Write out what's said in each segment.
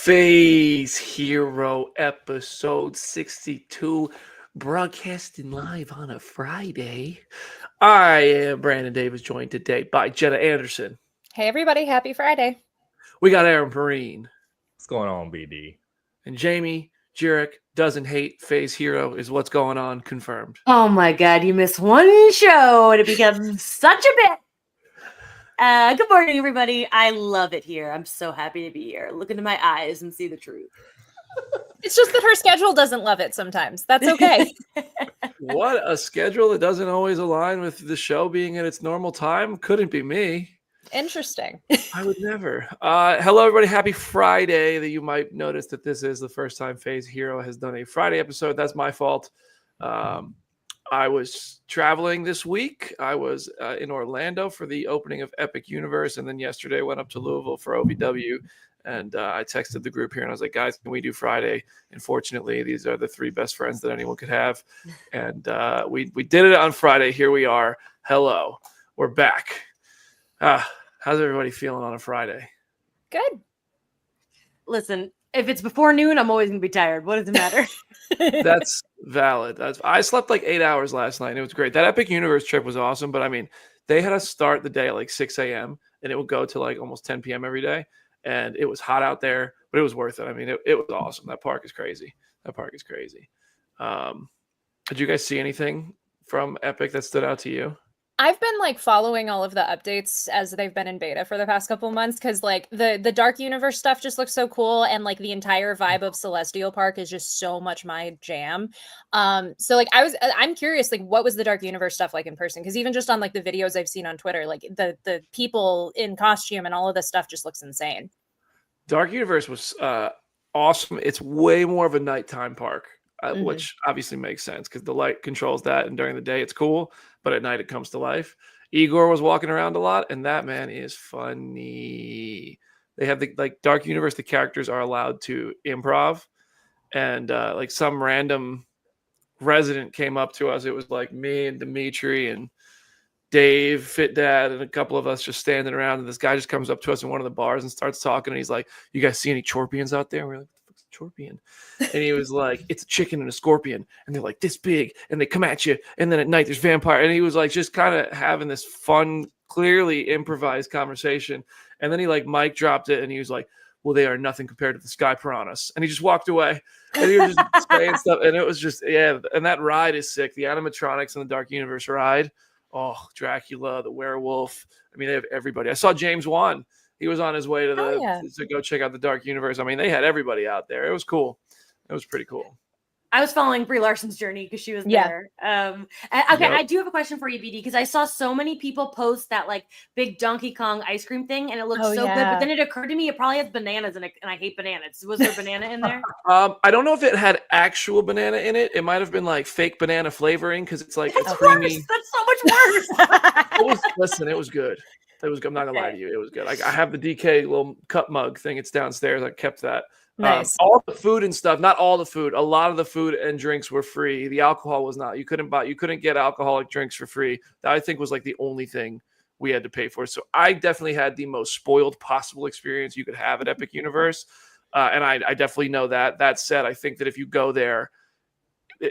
Phase Hero episode 62, broadcasting live on a Friday. I am Brandon Davis, joined today by Jenna Anderson. Hey everybody, happy Friday. We got Aaron Perrine. What's going on, BD? And Jamie Jurek doesn't hate Phase Hero is what's going on, confirmed. Oh my God, you miss one show and it becomes such a bit. Good morning, everybody. I love it here. I'm so happy to be here. Look into my eyes and see the truth. It's just that her schedule doesn't love it sometimes. That's okay. What a schedule that doesn't always align with the show being at its normal time. Couldn't be me. Interesting. I would never. Hello, everybody. Happy Friday. That you might notice that this is the first time Phase Hero has done a Friday episode. That's my fault. I was traveling this week. I was in Orlando for the opening of Epic Universe, and then yesterday went up to Louisville for OVW. And I texted the group here, and I was like, guys, can we do Friday? And fortunately, these are the three best friends that anyone could have. And we did it on Friday. Here we are. Hello. We're back. How's everybody feeling on a Friday? Good. Listen, if it's before noon, I'm always going to be tired. What does it matter? That's valid. I slept like 8 hours last night, and it was great. That Epic Universe trip was awesome, but I mean, they had us start the day at like 6 a.m., and it would go to like almost 10 p.m. every day, and it was hot out there, but it was worth it. I mean, it was awesome. That park is crazy. Did you guys see anything from Epic that stood out to you? I've been like following all of the updates as they've been in beta for the past couple months because like the Dark Universe stuff just looks so cool, and like the entire vibe of Celestial Park is just so much my jam. So like I'm curious, like what was the Dark Universe stuff like in person? Because even just on like the videos I've seen on Twitter, like the people in costume and all of this stuff just looks insane. Dark Universe was awesome. It's way more of a nighttime park. Which obviously makes sense because the light controls that, and during the day it's cool, but at night it comes to life. Igor was walking around a lot, and that man is funny. They have the like Dark Universe, the characters are allowed to improv, and like some random resident came up to us. It was like me and Dimitri and Dave, Fit Dad, and a couple of us just standing around, and this guy just comes up to us in one of the bars and starts talking, and he's like, "You guys see any Chorpians out there?" And we're like, Chorpion, and he was like, it's a chicken and a scorpion, and they're like this big, and they come at you, and then at night there's vampire, and he was like just kind of having this fun, clearly improvised conversation, and then he like mic dropped it, and he was like, well, they are nothing compared to the sky piranhas, and he just walked away, and he was just saying stuff, and it was just, yeah, and that ride is sick. The animatronics in the Dark Universe ride, oh, Dracula, the werewolf, I mean, they have everybody. I saw James Wan He was on his way to to go check out the Dark Universe. I mean, they had everybody out there. It was cool. It was pretty cool. I was following Brie Larson's journey because she was there. I do have a question for you, BD, because I saw so many people post that like big Donkey Kong ice cream thing, and it looked so good. But then it occurred to me it probably has bananas in it, and I hate bananas. Was there banana in there? I don't know if it had actual banana in it. It might have been like fake banana flavoring because it's like a creamy. That's so much worse. Listen, it was good. It was. I'm not gonna lie to you. It was good. I have the DK little cup mug thing. It's downstairs. I kept that. Nice. All the food and stuff, not all the food, a lot of the food and drinks were free. The alcohol was not. You couldn't get alcoholic drinks for free. That I think was like the only thing we had to pay for. So I definitely had the most spoiled possible experience you could have at Epic Universe. And I definitely know that. That said, I think that if you go there,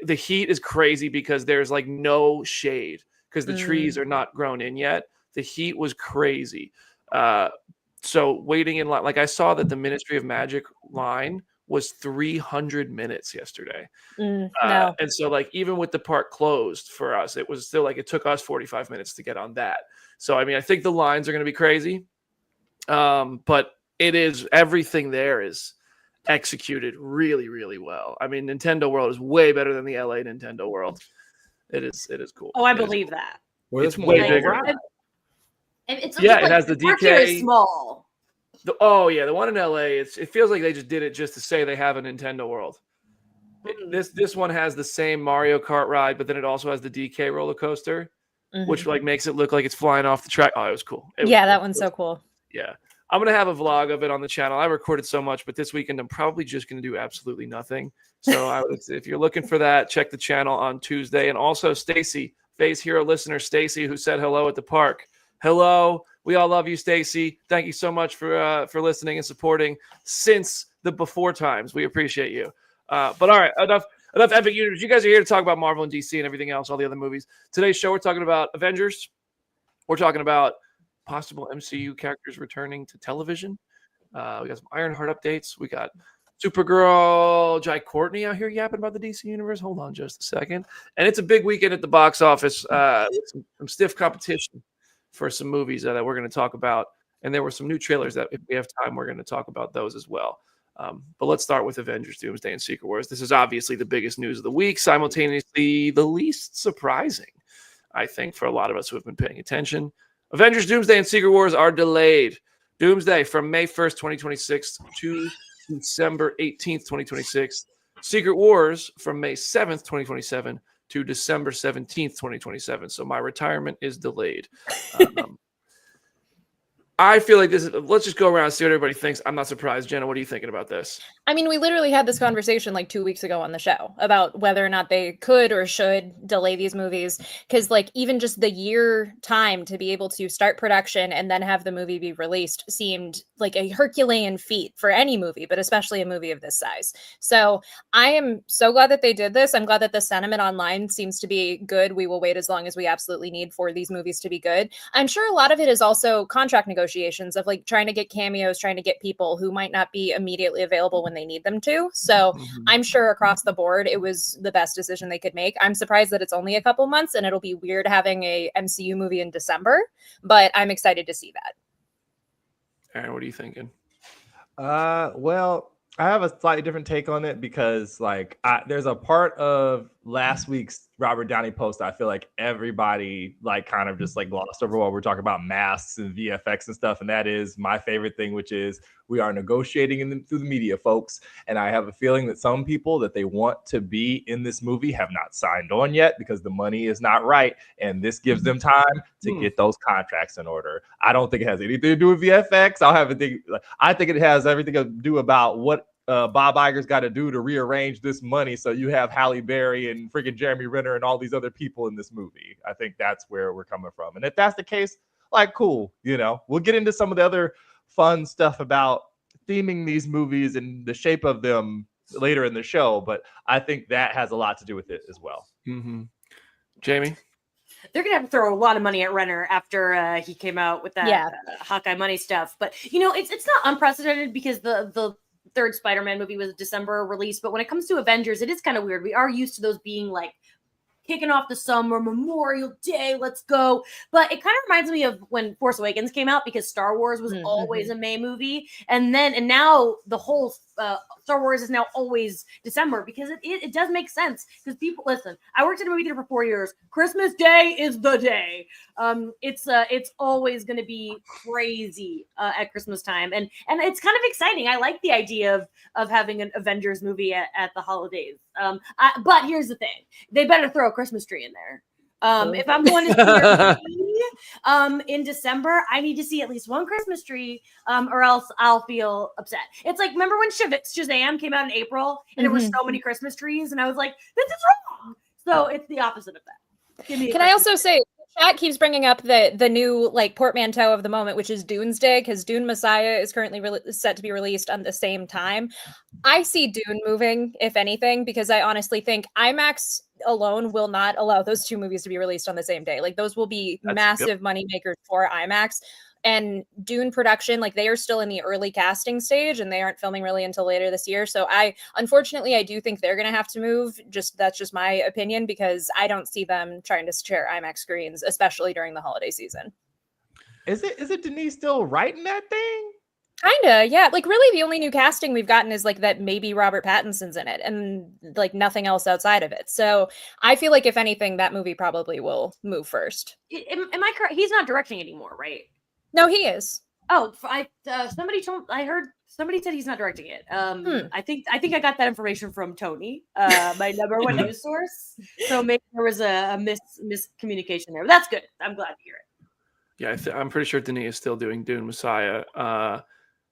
the heat is crazy because there's like no shade because the trees are not grown in yet. The heat was crazy. So waiting in line, like I saw that the Ministry of Magic line was 300 minutes yesterday. No. And so like, even with the park closed for us, it was still like, it took us 45 minutes to get on that. So, I mean, I think the lines are going to be crazy. But everything there is executed really, really well. I mean, Nintendo World is way better than the LA Nintendo World. It is cool. Oh, I believe that. It's way bigger. It has the DK. Is small. The one in LA. It feels like they just did it just to say they have a Nintendo World. This one has the same Mario Kart ride, but then it also has the DK roller coaster, which like makes it look like it's flying off the track. Oh, it was cool. That one's so cool. Yeah, I'm gonna have a vlog of it on the channel. I recorded so much, but this weekend I'm probably just gonna do absolutely nothing. So if you're looking for that, check the channel on Tuesday. And also Stacy, Phase Hero listener Stacy, who said hello at the park. Hello. We all love you, Stacy. Thank you so much for listening and supporting since the before times. We appreciate you. But all right, enough Epic Universe. You guys are here to talk about Marvel and DC and everything else, all the other movies. Today's show, we're talking about Avengers. We're talking about possible MCU characters returning to television. We got some Ironheart updates. We got Supergirl, Jai Courtney out here yapping about the DC Universe. Hold on just a second. And it's a big weekend at the box office with some stiff competition for some movies that we're going to talk about. And there were some new trailers that if we have time, we're going to talk about those as well. But let's start with Avengers, Doomsday and Secret Wars. This is obviously the biggest news of the week, simultaneously the least surprising, I think, for a lot of us who have been paying attention. Avengers, Doomsday and Secret Wars are delayed. Doomsday from May 1st, 2026 to December 18th, 2026. Secret Wars from May 7th, 2027 to December 17th, 2027. So my retirement is delayed. I feel like let's just go around and see what everybody thinks. I'm not surprised. Jenna, what are you thinking about this? I mean, we literally had this conversation like 2 weeks ago on the show about whether or not they could or should delay these movies. Because like even just the year time to be able to start production and then have the movie be released seemed like a Herculean feat for any movie, but especially a movie of this size. So I am so glad that they did this. I'm glad that the sentiment online seems to be good. We will wait as long as we absolutely need for these movies to be good. I'm sure a lot of it is also contract negotiations of like trying to get cameos, trying to get people who might not be immediately available when they need them to. So I'm sure across the board, it was the best decision they could make. I'm surprised that it's only a couple months and it'll be weird having a MCU movie in December, but I'm excited to see that. Aaron, what are you thinking? Well, I have a slightly different take on it because like there's a part of last week's Robert Downey post I feel like everybody like kind of just like glossed over while we're talking about masks and VFX and stuff, and that is my favorite thing, which is we are negotiating through the media, folks, and I have a feeling that some people that they want to be in this movie have not signed on yet because the money is not right, and this gives them time to get those contracts in order. I don't think it has anything to do with VFX. I think it has everything to do about what Bob Iger's got to do to rearrange this money so you have Halle Berry and freaking Jeremy Renner and all these other people in this movie. I think that's where we're coming from. And if that's the case, like, cool, we'll get into some of the other fun stuff about theming these movies and the shape of them later in the show. But I think that has a lot to do with it as well. Jamie? They're going to have to throw a lot of money at Renner after he came out with that Hawkeye money stuff. But, it's not unprecedented because the third Spider-Man movie was a December release, but when it comes to Avengers, it is kind of weird. We are used to those being like kicking off the summer, Memorial Day, let's go. But it kind of reminds me of when Force Awakens came out, because Star Wars was always a May movie. And now the whole Star Wars is now always December, because it does make sense. Because people, listen, I worked in a movie theater for 4 years. Christmas Day is the day. It's always going to be crazy at Christmas time. And it's kind of exciting. I like the idea of having an Avengers movie at the holidays. But here's the thing. They better throw a Christmas tree in there. If I'm going to see a movie in December, I need to see at least one Christmas tree, or else I'll feel upset. It's like, remember when Shazam came out in April and there were so many Christmas trees, and I was like, this is wrong. So it's the opposite of that. Can I also say, chat keeps bringing up the new like portmanteau of the moment, which is Doomsday, because Dune Messiah is currently set to be released on the same time. I see Dune moving, if anything, because I honestly think IMAX alone will not allow those two movies to be released on the same day. Like, those will be massive money makers for IMAX. And Dune production, like, they are still in the early casting stage, and they aren't filming really until later this year. So unfortunately, I do think they're going to have to move. That's just my opinion, because I don't see them trying to share IMAX screens, especially during the holiday season. Is it Denise still writing that thing? Kinda, yeah. Like, really, the only new casting we've gotten is like that maybe Robert Pattinson's in it, and like nothing else outside of it. So I feel like, if anything, that movie probably will move first. Am I correct? He's not directing anymore, right? No, he is. Oh, I heard somebody said he's not directing it. I think I got that information from Tony, my number one news source. So maybe there was a miscommunication there. But that's good. I'm glad to hear it. Yeah, I'm pretty sure Denis is still doing Dune Messiah.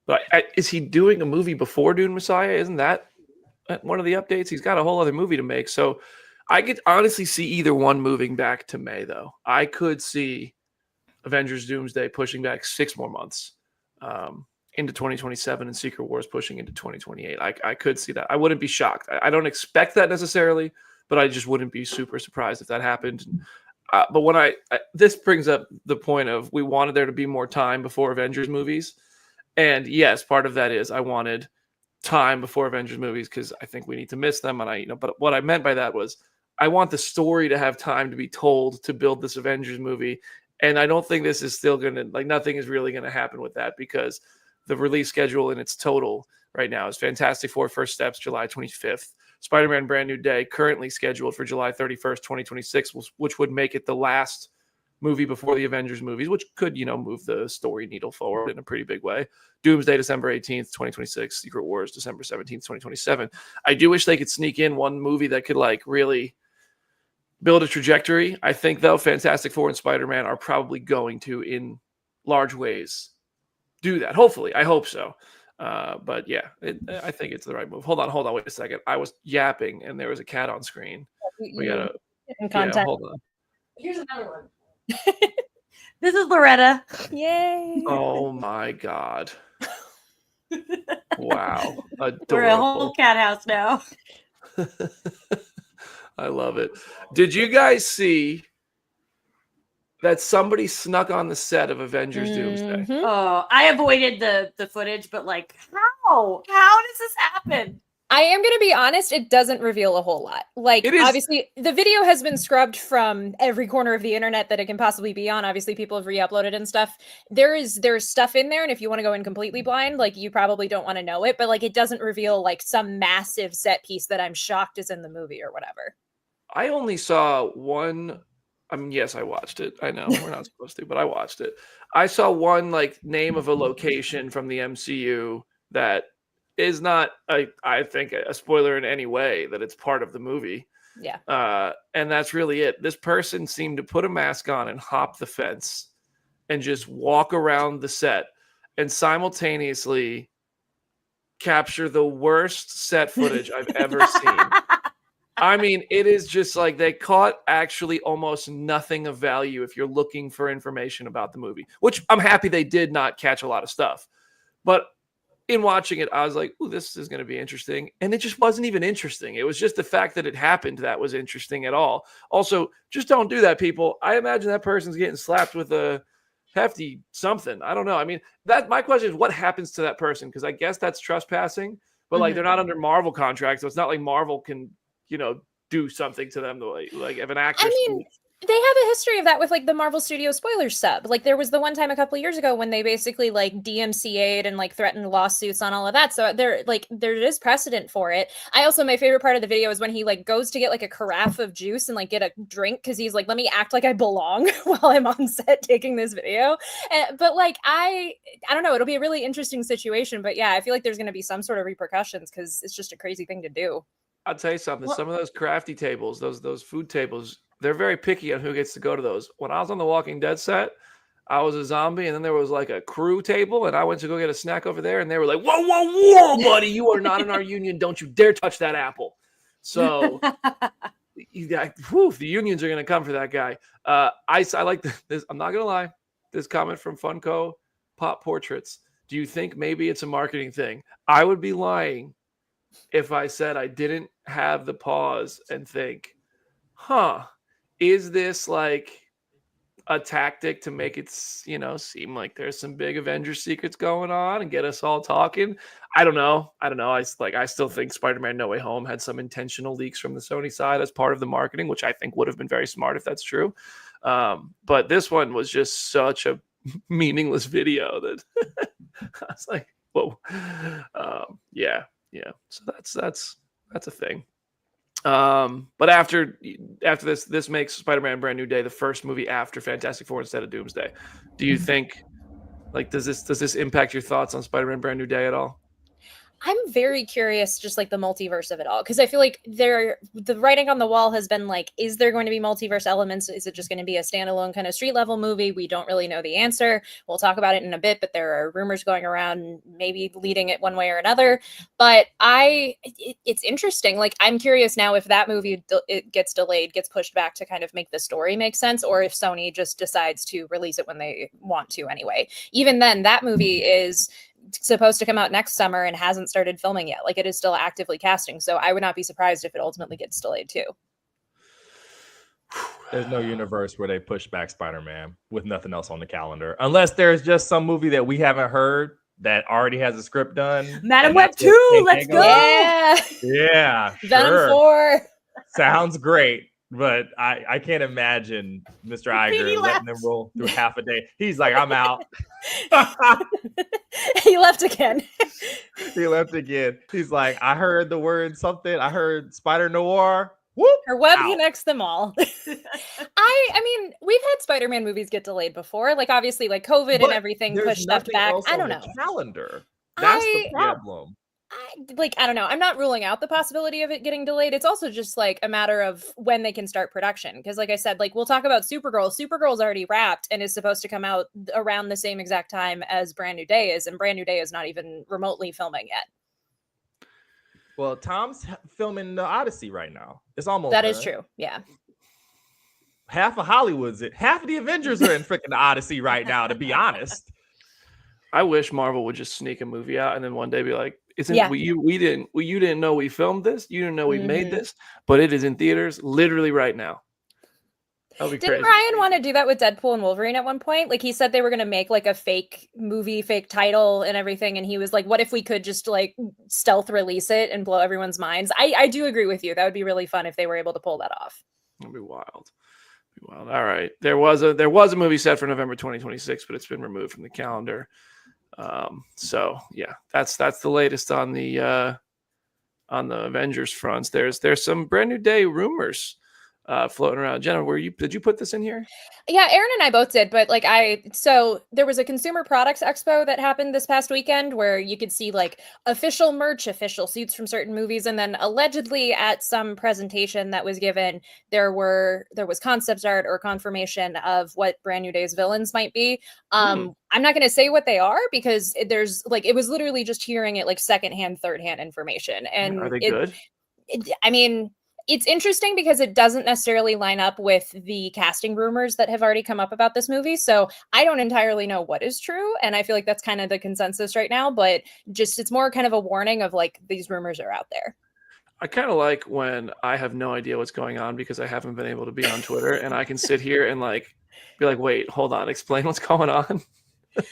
But is he doing a movie before Dune Messiah? Isn't that one of the updates? He's got a whole other movie to make. So I could honestly see either one moving back to May, though. I could see Avengers Doomsday pushing back 6 more months into 2027, and Secret Wars pushing into 2028. I could see that. I wouldn't be shocked. I don't expect that necessarily, but I just wouldn't be super surprised if that happened. But when this brings up the point of, we wanted there to be more time before Avengers movies. And yes, part of that is I wanted time before Avengers movies because I think we need to miss them. And but what I meant by that was, I want the story to have time to be told to build this Avengers movie. And I don't think this is still going to, like, nothing is really going to happen with that, because the release schedule in its total right now is Fantastic Four First Steps, July 25th. Spider-Man Brand New Day, currently scheduled for July 31st, 2026, which would make it the last movie before the Avengers movies, which could, move the story needle forward in a pretty big way. Doomsday, December 18th, 2026. Secret Wars, December 17th, 2027. I do wish they could sneak in one movie that could, like, really build a trajectory. I think, though, Fantastic Four and Spider-Man are probably going to, in large ways, do that. Hopefully. I hope so. But yeah, I think it's the right move. Hold on. Wait a second. I was yapping and there was a cat on screen. We gotta hold on. Here's another one. This is Loretta. Yay. Oh my God. Wow. Adorable. We're a whole cat house now. I love it. Did you guys see that somebody snuck on the set of Avengers Doomsday? Oh, I avoided the footage, but like, how does this happen? I am going to be honest, it doesn't reveal a whole lot. Like, obviously, the video has been scrubbed from every corner of the internet that it can possibly be on. Obviously, people have re-uploaded and stuff. There's stuff in there, and if you want to go in completely blind, like, you probably don't want to know it, but like, it doesn't reveal like some massive set piece that I'm shocked is in the movie or whatever. I only saw one. I mean, yes, I watched it. I know we're not supposed to, but I watched it. I saw one, like, name of a location from the MCU that is not, I think, a spoiler in any way, that it's part of the movie. Yeah. And that's really it. This person seemed to put a mask on and hop the fence and just walk around the set and simultaneously capture the worst set footage I've ever seen. I mean, it is just like they caught actually almost nothing of value if you're looking for information about the movie, which I'm happy they did not catch a lot of stuff. But in watching it, I was like, ooh, this is going to be interesting. And it just wasn't even interesting. It was just the fact that it happened that was interesting at all. Also, just don't do that, people. I imagine that person's getting slapped with a hefty something. I don't know. I mean, my question is, what happens to that person? Because I guess that's trespassing, but like, they're not under Marvel contract. So it's not like Marvel can, do something to them the way like if an actor. They have a history of that with like the Marvel Studios spoiler sub. Like there was the one time a couple years ago when they basically like DMCA'd and like threatened lawsuits on all of that. So there is precedent for it. I also, my favorite part of the video is when he like goes to get like a carafe of juice and like get a drink because he's like, let me act like I belong while I'm on set taking this video. But like I don't know, it'll be a really interesting situation. But yeah, I feel like there's going to be some sort of repercussions because it's just a crazy thing to do. I'll tell you something. Some of those crafty tables, those food tables, they're very picky on who gets to go to those. When I was on the Walking Dead set, I was a zombie, and then there was like a crew table, and I went to go get a snack over there, and they were like, "Whoa, whoa, whoa, buddy! You are not in our union. Don't you dare touch that apple." So, the unions are going to come for that guy. I like this. I'm not going to lie. This comment from Funko Pop Portraits. Do you think maybe it's a marketing thing? I would be lying if I said I didn't have the pause and think, is this like a tactic to make it, seem like there's some big Avengers secrets going on and get us all talking? I don't know. I still think Spider-Man No Way Home had some intentional leaks from the Sony side as part of the marketing, which I think would have been very smart if that's true. But this one was just such a meaningless video that I was like, whoa. Yeah. So that's a thing. But after this makes Spider-Man Brand New Day the first movie after Fantastic Four instead of Doomsday. Do you think, like, does this impact your thoughts on Spider-Man Brand New Day at all? I'm very curious, just like the multiverse of it all, because I feel like the writing on the wall has been like, is there going to be multiverse elements? Is it just going to be a standalone kind of street level movie? We don't really know the answer. We'll talk about it in a bit, but there are rumors going around, maybe leading it one way or another. But it's interesting. Like, I'm curious now if that movie it gets delayed, gets pushed back to kind of make the story make sense, or if Sony just decides to release it when they want to anyway. Even then, that movie is supposed to come out next summer and hasn't started filming yet. Like, it is still actively casting, so I would not be surprised if it ultimately gets delayed too. There's no universe where they push back Spider-Man with nothing else on the calendar, unless there's just some movie that we haven't heard that already has a script done. Madam Web 2, let's go. Yeah, Venom 4 sounds great. But I can't imagine Mr. Iger letting them roll through half a day. He's like, I'm out. He left again. He's like, I heard the word something. I heard Spider Noir. Whoop, her web connects them all. I mean, we've had Spider-Man movies get delayed before. Like, obviously, like COVID and everything pushed stuff back. I don't know. Calendar. That's the problem. I don't know. I'm not ruling out the possibility of it getting delayed. It's also just like a matter of when they can start production. Because like I said, like, we'll talk about Supergirl. Supergirl's already wrapped and is supposed to come out around the same exact time as Brand New Day is. And Brand New Day is not even remotely filming yet. Well, Tom's filming the Odyssey right now. It's almost That done. is true. Yeah. Half of Hollywood's it. Half of the Avengers are in freaking the Odyssey right now, to be honest. I wish Marvel would just sneak a movie out and then one day be like, you didn't know we filmed this, you didn't know we made this, but it is in theaters literally right now. Didn't crazy. Ryan want to do that with Deadpool and Wolverine at one point? Like, he said they were going to make like a fake movie, fake title and everything, and he was like, what if we could just like stealth release it and blow everyone's minds? I do agree with you. That would be really fun if they were able to pull that off. That'd be wild. All right. There was a movie set for November 2026, but it's been removed from the calendar. So yeah, that's the latest on the Avengers fronts. There's some Brand New Day rumors floating around. Jenna, did you put this in here? Yeah, Aaron and I both did, but like so there was a consumer products expo that happened this past weekend where you could see like official merch, official suits from certain movies, and then allegedly at some presentation that was given, there was concept art or confirmation of what Brand New Day's villains might be. I'm not going to say what they are because there's like, it was literally just hearing it like secondhand, thirdhand information. And are they good? I mean, it's interesting because it doesn't necessarily line up with the casting rumors that have already come up about this movie. So I don't entirely know what is true. And I feel like that's kind of the consensus right now, but just, it's more kind of a warning of like, these rumors are out there. I kind of like when I have no idea what's going on because I haven't been able to be on Twitter and I can sit here and like, be like, wait, hold on, explain what's going on.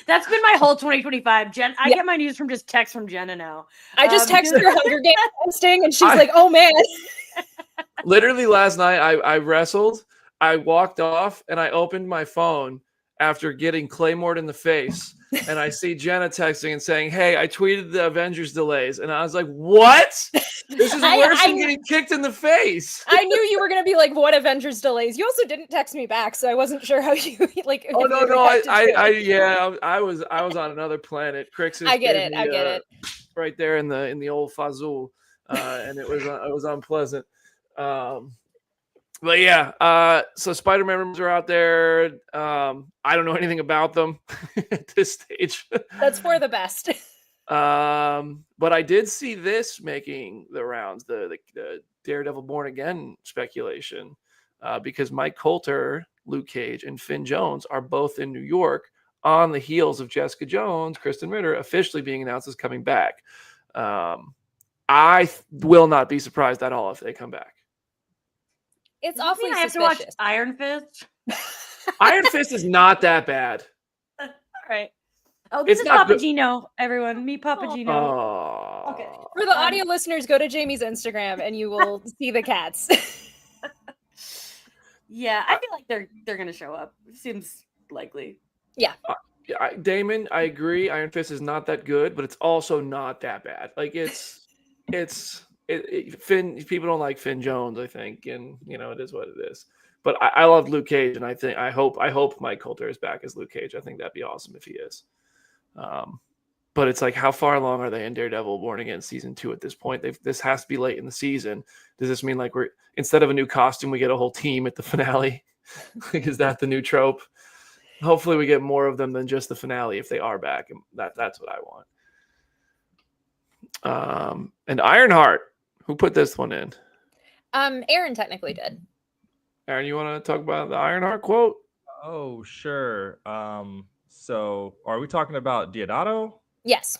That's been my whole 2025. Jen, I get my news from just text from Jenna now. I just texted her Hunger Games posting and she's like, oh man. Literally last night, I wrestled. I walked off and I opened my phone after getting Claymored in the face. And I see Jenna texting and saying, "Hey, I tweeted the Avengers delays." And I was like, what? This is worse than getting kicked in the face. I knew you were going to be like, what Avengers delays? You also didn't text me back, so I wasn't sure how you like. Oh, no. I was on another planet. Crixus I get it. Right there in the old Fazul. And it was unpleasant. But yeah, so Spider-Man rumors are out there. I don't know anything about them at this stage. That's for the best. But I did see this making the rounds, the Daredevil Born Again speculation, because Mike Coulter, Luke Cage, and Finn Jones are both in New York on the heels of Jessica Jones, Kristen Ritter officially being announced as coming back. I will not be surprised at all if they come back. It's awfully I have suspicious. to watch Iron Fist. Iron Fist is not that bad. All right. Oh, this is Papagino, everyone. Meet Papagino. Oh. Okay. For the audio listeners, go to Jamie's Instagram and you will see the cats. Yeah, I feel like they're gonna show up. Seems likely. Yeah. Damon, I agree. Iron Fist is not that good, but it's also not that bad. Like Finn. People don't like Finn Jones, I think, and it is what it is. But I love Luke Cage, and I hope Mike Coulter is back as Luke Cage. I think that'd be awesome if he is. But it's like, how far along are they in Daredevil Born Again season 2 at this point? This has to be late in the season. Does this mean like we're instead of a new costume, we get a whole team at the finale? Is that the new trope? Hopefully, we get more of them than just the finale if they are back, and that's what I want. And Ironheart, who put this one in? Aaron technically did. Aaron, you want to talk about the Ironheart quote? Oh, sure. So are we talking about Deodato? Yes.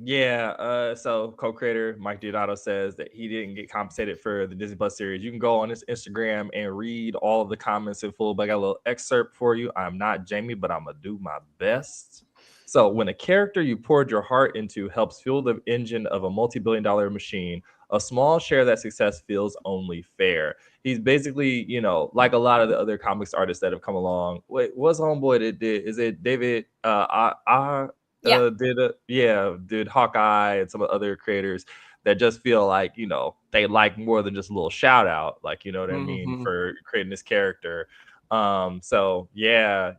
Yeah. So co-creator Mike Deodato says that he didn't get compensated for the Disney Plus series. You can go on his Instagram and read all of the comments in full, but I got a little excerpt for you. I'm not Jamie, but I'm gonna do my best. So when a character you poured your heart into helps fuel the engine of a multi-billion-dollar machine, a small share of that success feels only fair. He's basically, like a lot of the other comics artists that have come along. Wait, what's homeboy that did? Is it David? Did Hawkeye and some of the other creators that just feel like, they like more than just a little shout out, like, what I mean, for creating this character. So yeah,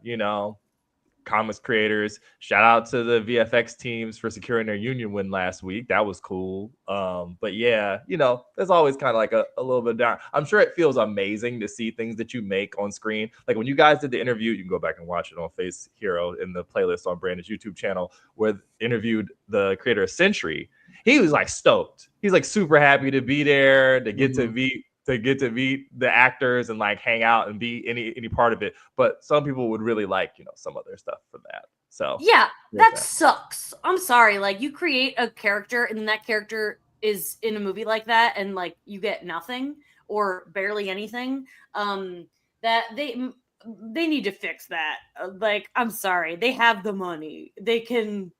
comics creators, shout out to the VFX teams for securing their union win last week. That was cool. But yeah, there's always kind of like a little bit down. I'm sure it feels amazing to see things that you make on screen. Like when you guys did the interview, you can go back and watch it on Face Hero in the playlist on Brandon's YouTube channel, where interviewed the creator of Sentry. He was like stoked. He's like super happy to be there, to get to meet the actors and like hang out and be any part of it. But some people would really like, some other stuff for that. So yeah, that sucks. I'm sorry. Like you create a character and that character is in a movie like that and like you get nothing or barely anything. That they need to fix that. Like, I'm sorry. They have the money. They can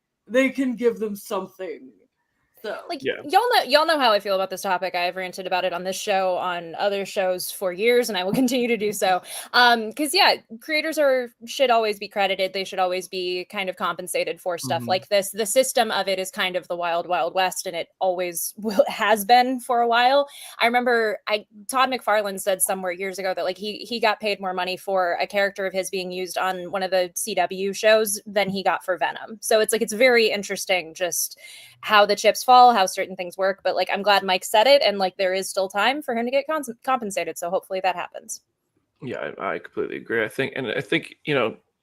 give them something. So, y'all know how I feel about this topic. I've ranted about it on this show, on other shows for years, and I will continue to do so. Because creators should always be credited. They should always be kind of compensated for stuff like this. The system of it is kind of the wild, wild west, and it always has been for a while. I remember Todd McFarlane said somewhere years ago that like he got paid more money for a character of his being used on one of the CW shows than he got for Venom. So it's very interesting just how the chips fall, how certain things work, but like I'm glad Mike said it, and like there is still time for him to get compensated, so hopefully that happens. Yeah, I completely agree. I think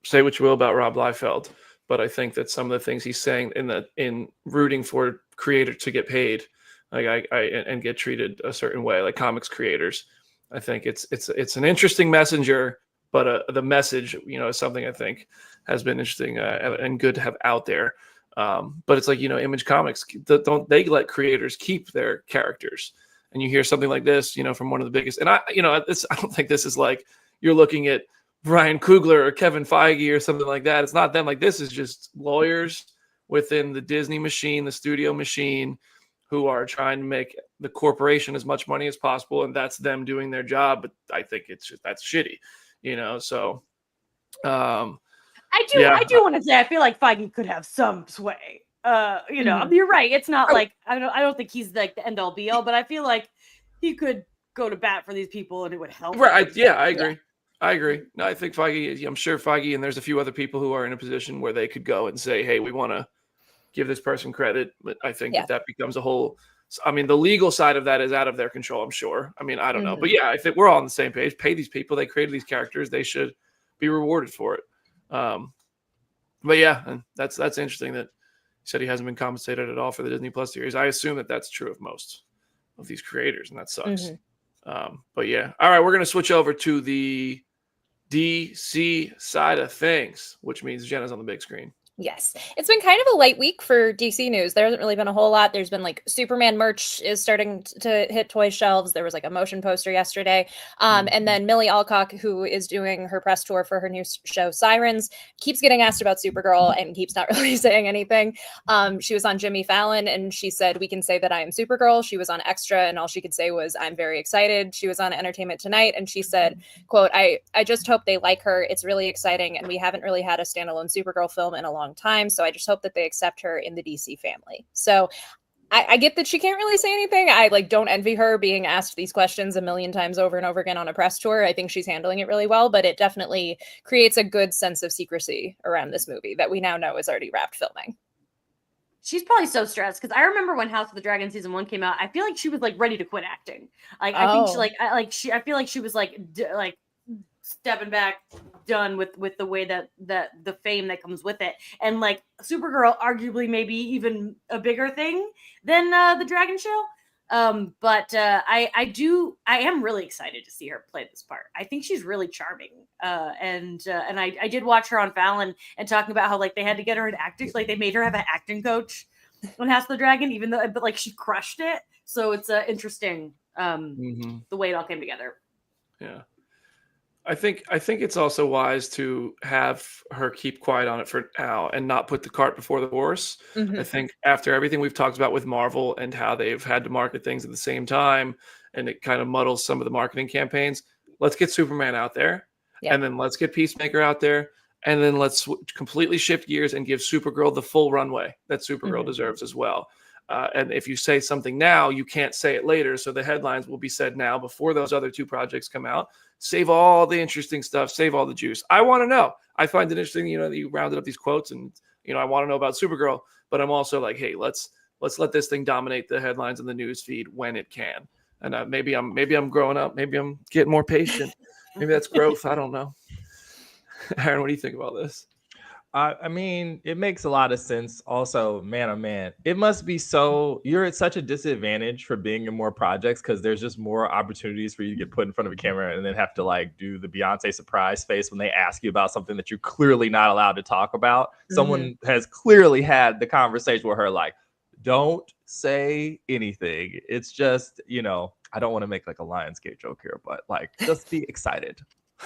say what you will about Rob Liefeld, but I think that some of the things he's saying in rooting for creators to get paid, like and get treated a certain way, like comics creators, I think it's an interesting messenger, but the message is something I think has been interesting and good to have out there. But it's like, Image Comics, don't they let creators keep their characters? And you hear something like this, from one of the biggest, and I don't think this is like you're looking at Ryan Coogler or Kevin Feige or something like that. It's not them. Like, this is just lawyers within the Disney machine, the studio machine, who are trying to make the corporation as much money as possible, and that's them doing their job. But I think that's shitty, So, I do want to say I feel like Feige could have some sway. You're right. It's not like I don't think he's like the end all be all, but I feel like he could go to bat for these people and it would help. Right? I agree. I agree. No, I think Feige. I'm sure Feige, and there's a few other people who are in a position where they could go and say, "Hey, we want to give this person credit." But I think that becomes a whole. I mean, the legal side of that is out of their control. I'm sure. I mean, I don't know, but I think we're all on the same page. Pay these people. They created these characters. They should be rewarded for it. But yeah, and that's interesting that he said he hasn't been compensated at all for the Disney Plus series. I assume that that's true of most of these creators, and that sucks. But yeah, all right, we're gonna switch over to the DC side of things, which means Jenna's on the big screen. Yes. It's been kind of a light week for DC news. There hasn't really been a whole lot. There's been like Superman merch is starting to hit toy shelves. There was like a motion poster yesterday. And then Milly Alcock, who is doing her press tour for her new show Sirens, keeps getting asked about Supergirl and keeps not really saying anything. She was on Jimmy Fallon and she said, "We can say that I am Supergirl." She was on Extra and all she could say was, "I'm very excited." She was on Entertainment Tonight and she said, quote, I just hope they like her. It's really exciting. And we haven't really had a standalone Supergirl film in a long time, so I just hope that they accept her in the DC family. So I get that she can't really say anything. I don't envy her being asked these questions a million times over and over again on a press tour. I think she's handling it really well, but it definitely creates a good sense of secrecy around this movie that we now know is already wrapped filming. She's probably so stressed because I remember when House of the Dragon season 1 came out, I feel like she was ready to quit acting. I feel like she was stepping back, done with the way that the fame that comes with it, and Supergirl arguably maybe even a bigger thing than the Dragon show. But I am really excited to see her play this part. I think she's really charming. And I did watch her on Fallon and talking about how they had to get her an acting, they made her have an acting coach on House of the Dragon, even though but she crushed it. So it's interesting the way it all came together. Yeah. I think it's also wise to have her keep quiet on it for now and not put the cart before the horse. I think after everything we've talked about with Marvel and how they've had to market things at the same time and it kind of muddles some of the marketing campaigns, let's get Superman out there and then let's get Peacemaker out there and then let's completely shift gears and give Supergirl the full runway that Supergirl deserves as well. And if you say something now, you can't say it later. So the headlines will be said now before those other two projects come out. Save all the interesting stuff. Save all the juice. I want to know. I find it interesting, that you rounded up these quotes and, I want to know about Supergirl, but I'm also like, hey, let's let this thing dominate the headlines and the news feed when it can. And maybe I'm growing up. Maybe I'm getting more patient. Maybe that's growth. I don't know. Aaron, what do you think about this? I mean, it makes a lot of sense. Also, man, oh man, it must be you're at such a disadvantage for being in more projects because there's just more opportunities for you to get put in front of a camera and then have to do the Beyonce surprise face when they ask you about something that you're clearly not allowed to talk about. Someone has clearly had the conversation with her, don't say anything. It's just, I don't want to make a Lionsgate joke here, but just be excited.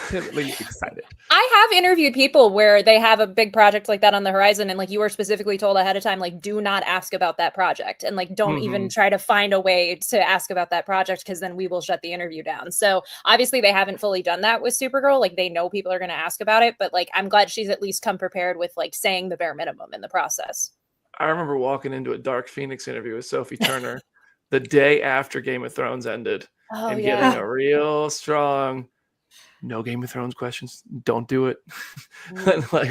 Timidly excited. I have interviewed people where they have a big project like that on the horizon and you were specifically told ahead of time, do not ask about that project and don't even try to find a way to ask about that project because then we will shut the interview down. So obviously they haven't fully done that with Supergirl. They know people are going to ask about it, but I'm glad she's at least come prepared with saying the bare minimum in the process. I remember walking into a Dark Phoenix interview with Sophie Turner the day after Game of Thrones ended getting a real strong no Game of Thrones questions. Don't do it.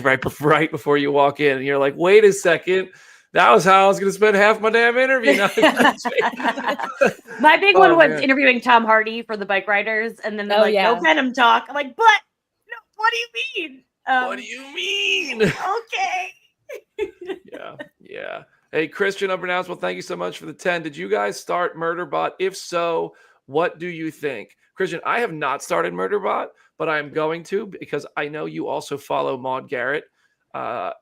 right before you walk in, and you're like, wait a second. That was how I was going to spend half my damn interview. My big one was interviewing Tom Hardy for the Bike Riders, and then they're no Venom talk. I'm like, but no, what do you mean? What do you mean? Okay. Yeah. Hey, Christian Unpronounced. Well, thank you so much for the 10. Did you guys start Murderbot? If so, what do you think? Christian, I have not started Murderbot, but I'm going to because I know you also follow Maude Garrett.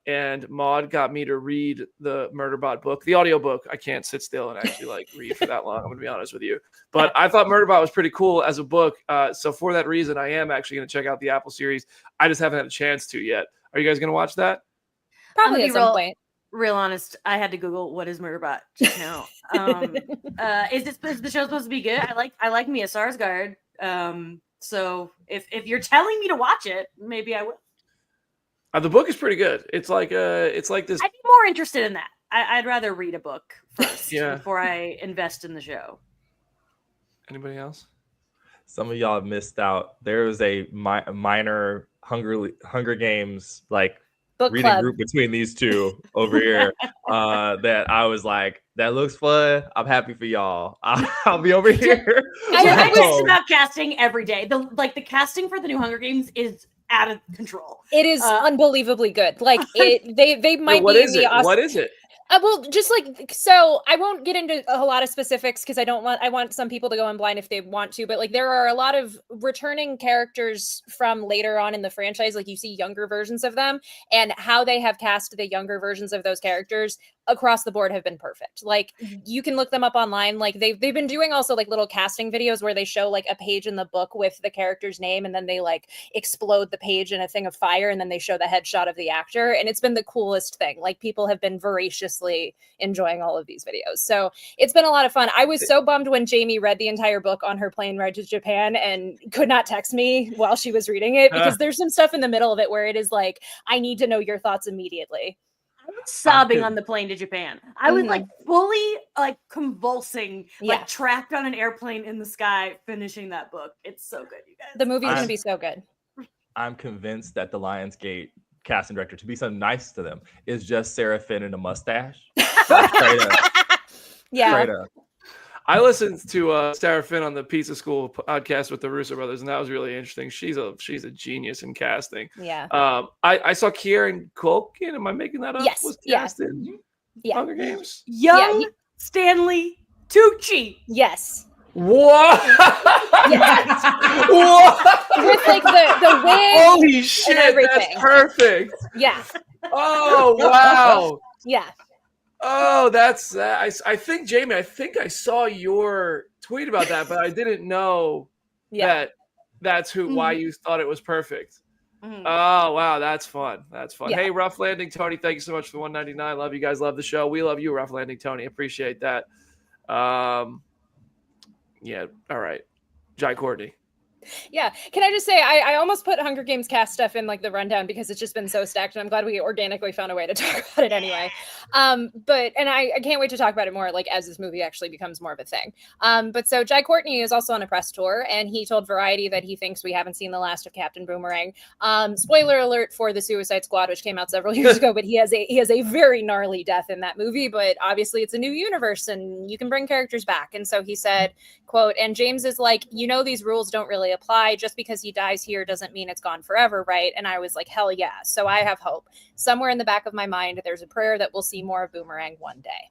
And Maude got me to read the Murderbot book, the audiobook. I can't sit still and actually read for that long. I'm going to be honest with you. But I thought Murderbot was pretty cool as a book. So for that reason, I am actually going to check out the Apple series. I just haven't had a chance to yet. Are you guys going to watch that? Probably at some point. Real honest, I had to Google what is Murderbot just now. Is the show supposed to be good? I like Mia Sarsgaard. So if you're telling me to watch it, maybe I will. The book is pretty good. It's like this. I'd be more interested in that. I'd rather read a book first before I invest in the show. Anybody else? Some of y'all missed out. There was a minor Hunger Games like book reading club group between these two over here that I was like, that looks fun. I'm happy for y'all. I'll be over here. I was about casting every day. The casting for the new Hunger Games is out of control. It is unbelievably good. Like they might what be is it? What is it? Well, just like, so I won't get into a lot of specifics because I want some people to go in blind if they want to, but like there are a lot of returning characters from later on in the franchise. Like you see younger versions of them, and how they have cast the younger versions of those characters across the board have been perfect. Like you can look them up online. Like they've been doing also like little casting videos where they show like a page in the book with the character's name, and then they like explode the page in a thing of fire, and then they show the headshot of the actor, and it's been the coolest thing. Like people have been voraciously enjoying all of these videos, so it's been a lot of fun. I was so bummed when Jamie read the entire book on her plane ride to Japan and could not text me while she was reading it, because there's some stuff in the middle of it where it is like, I need to know your thoughts immediately. I was sobbing on the plane to Japan. I was like fully like convulsing, like trapped on an airplane in the sky, finishing that book. It's so good, you guys. The movie's going to be so good. I'm convinced that the Lionsgate casting director, to be so nice to them, is just Sarah Finn in a mustache. Like, straight up. I listened to Sarah Finn on the Pizza School podcast with the Russo brothers, and that was really interesting. She's a genius in casting. Yeah. I saw Kieran Culkin. Am I making that up? Yes. Was cast in Hunger Games. Young Stanley Tucci. Yes. What? Yes. What? With like the wig. Holy shit! That's perfect. Yeah. Oh wow. Yeah. Oh, that's I think, Jamie, I think I saw your tweet about that, but I didn't know that's why you thought it was perfect. Oh, wow, that's fun. That's fun. Yeah. Hey, Rough Landing Tony, thank you so much for the $1.99. Love you guys. Love the show. We love you, Rough Landing Tony. Appreciate that. Yeah, all right. Jai Courtney. Yeah. Can I just say, I almost put Hunger Games cast stuff in like the rundown because it's just been so stacked, and I'm glad we organically found a way to talk about it anyway. But I can't wait to talk about it more like as this movie actually becomes more of a thing. But so Jai Courtney is also on a press tour, and he told Variety that he thinks we haven't seen the last of Captain Boomerang. Spoiler alert for the Suicide Squad, which came out several years ago, but he has a very gnarly death in that movie, but obviously it's a new universe and you can bring characters back. And so he said, quote, and James is like, these rules don't really apply. Just because he dies here doesn't mean it's gone forever, right? And I was like, hell yeah. So I have hope. Somewhere in the back of my mind, there's a prayer that we'll see more of Boomerang one day.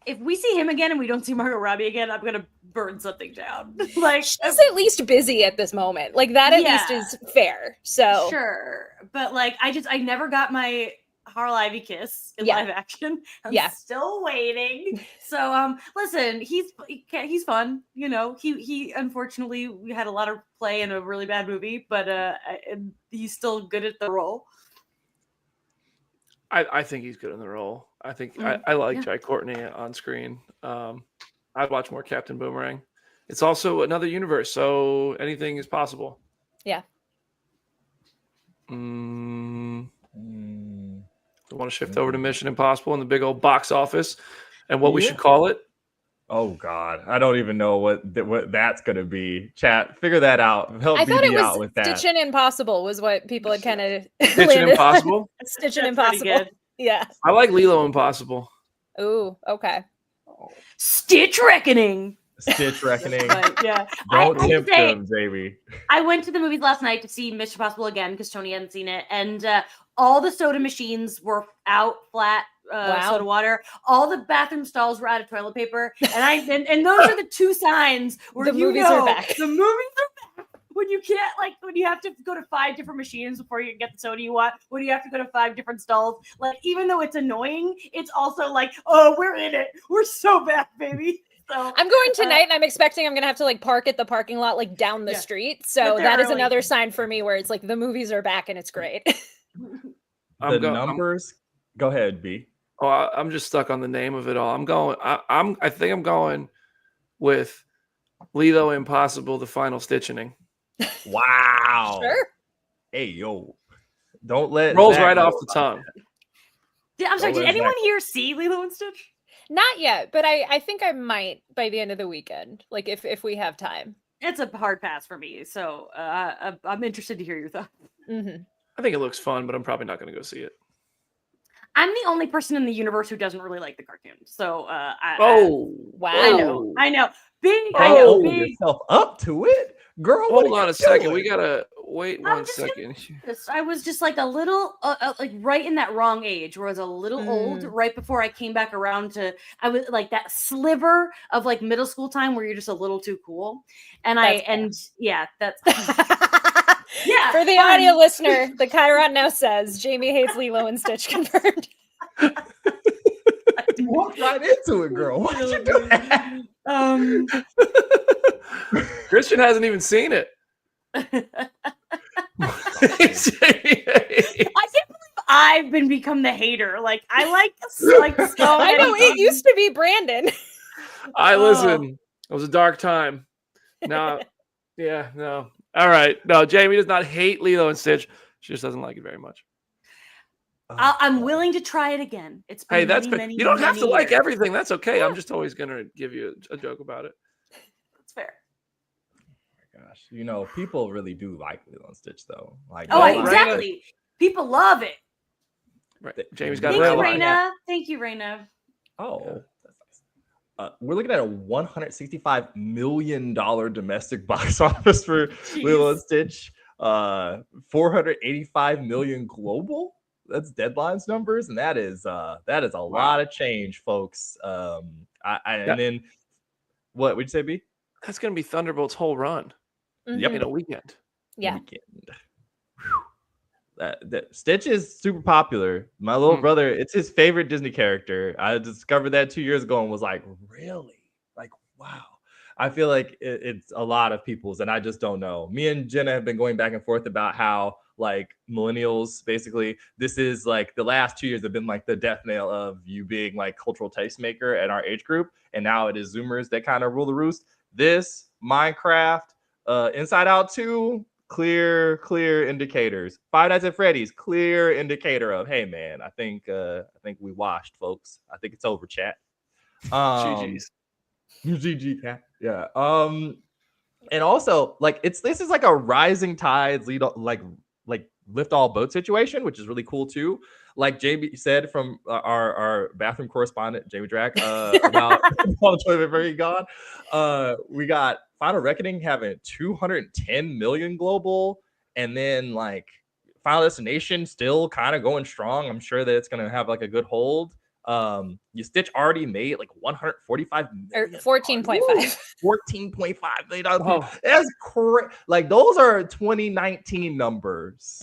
If we see him again and we don't see Margot Robbie again, I'm gonna burn something down. Like, she's at least busy at this moment. Like that at least is fair. So sure, but like I never got my Harl Ivy kiss in live action. I'm still waiting. So listen, he's fun. He unfortunately we had a lot of play in a really bad movie, but he's still good at the role. I think he's good in the role. I think I like Jai Courtney on screen. I'd watch more Captain Boomerang. It's also another universe, so anything is possible. Yeah. I want to shift over to Mission Impossible in the big old box office and what we should call it. Oh God, I don't even know what that's going to be. Chat, figure that out. Help BB out with that. Stitchin' Impossible was what people had kind of Stitchin' Impossible. Stitchin' Impossible. Yeah. I like Lilo Impossible. Ooh, okay. Stitch Reckoning. Stitch Reckoning. Yeah. Don't tempt them, baby. I went to the movies last night to see Mission Impossible again because Tony hadn't seen it, and all the soda machines were out flat. Soda water. All the bathroom stalls were out of toilet paper, and those are the two signs where the movies are back. The movies are back. When you can't, like, when you have to go to 5 different machines before you get the soda you want, when you have to go to 5 different stalls, like, even though it's annoying, it's also like, oh, we're in it. We're so back, baby. So I'm going tonight, and I'm expecting I'm gonna have to like park at the parking lot, like down the street. So that is another sign for me where it's like the movies are back and it's great. The numbers Go ahead, B. Oh, I'm just stuck on the name of it all. I think I'm going with Lilo Impossible: The Final Stitching. Wow. Sure. Hey, yo. Don't let rolls Zach right know off the about tongue. I'm sorry, Don't did let anyone Zach- here see Lilo and Stitch? Not yet, but I think I might by the end of the weekend, like if we have time. It's a hard pass for me, so I'm interested to hear your thoughts. Mm-hmm. I think it looks fun, but I'm probably not going to go see it. I'm the only person in the universe who doesn't really like the cartoon, so Wow. I know, big, Don't I know, open big. yourself up to it, girl. what Hold are on you a second. doing? We gotta wait I'm one just second. I was just like a little, like right in that wrong age, where I was a little old, right before I came back around to. I was like that sliver of like middle school time where you're just a little too cool, and yeah, that's. Yeah. For the audio listener, the Chiron now says Jamie hates Lilo and Stitch confirmed. Walk right into it, girl. Why'd you do that? Christian hasn't even seen it. I can't believe I've become the hater. Like I like so I know it used to be Brandon. Listen. It was a dark time. Now, yeah, no. All right. No, Jamie does not hate Lilo and Stitch. She just doesn't like it very much. I'm willing to try it again. It's been many, you don't have to like years. everything. That's okay. Yeah. I'm just always gonna give you a joke about it. That's fair. Oh my gosh, you know, people really do like Lilo and Stitch, though. Like, Exactly. People love it. Right. Jamie's got Thank a you, line. Raina. Thank you, Raina. Oh, that's nice. We're looking at a $165 million domestic box office for Lilo and Stitch. 485 million global. That's Deadline's numbers, and that is a lot of change, folks. And then what would you say, B? That's gonna be Thunderbolt's whole run. Yep, in a weekend. Yeah. That Stitch is super popular. My little brother, it's his favorite Disney character. I discovered that 2 years ago and was like, really? Like, wow. I feel like it's a lot of people's, and I just don't know. Me and Jenna have been going back and forth about how, like, millennials, basically, this is like the last 2 years have been like the death knell of you being like cultural tastemaker at our age group, and now it is Zoomers that kind of rule the roost. This, Minecraft, Inside Out 2, clear indicators. Five Nights at Freddy's, clear indicator of, hey man, I think we washed, folks. I think it's over, chat. GG's. GG cat. Yeah. And also, like, this is like a rising tides lead, like lift all boat situation, which is really cool too. Like Jamie said from our bathroom correspondent, Jamie Drack, about all the toilet paper he gone. We got Final Reckoning having 210 million global, and then like Final Destination still kind of going strong. I'm sure that it's gonna have like a good hold. You Stitch already made like 145 million, 14.5 $14.5 million. Oh. That's like those are 2019 numbers.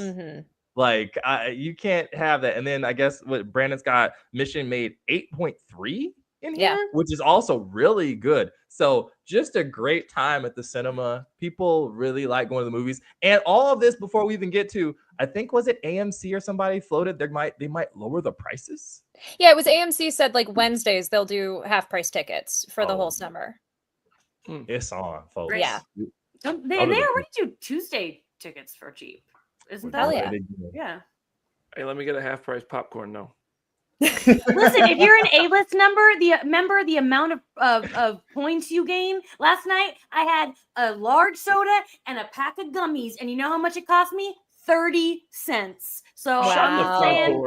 Like you can't have that. And then I guess what Brandon's got, Mission made 8.3 in here, which is also really good. So just a great time at the cinema. People really like going to the movies. And all of this before we even get to, I think, was it AMC or somebody floated they might lower the prices? Yeah, it was AMC said like Wednesdays they'll do half price tickets for the whole summer. It's on, folks. Yeah. They already do Tuesday tickets for cheap. Isn't that? Yeah. Hey, let me get a half price popcorn. No. Listen, if you're an A-list member, the amount of points you gain. Last night I had a large soda and a pack of gummies, and you know how much it cost me? 30 cents. So I'm saying,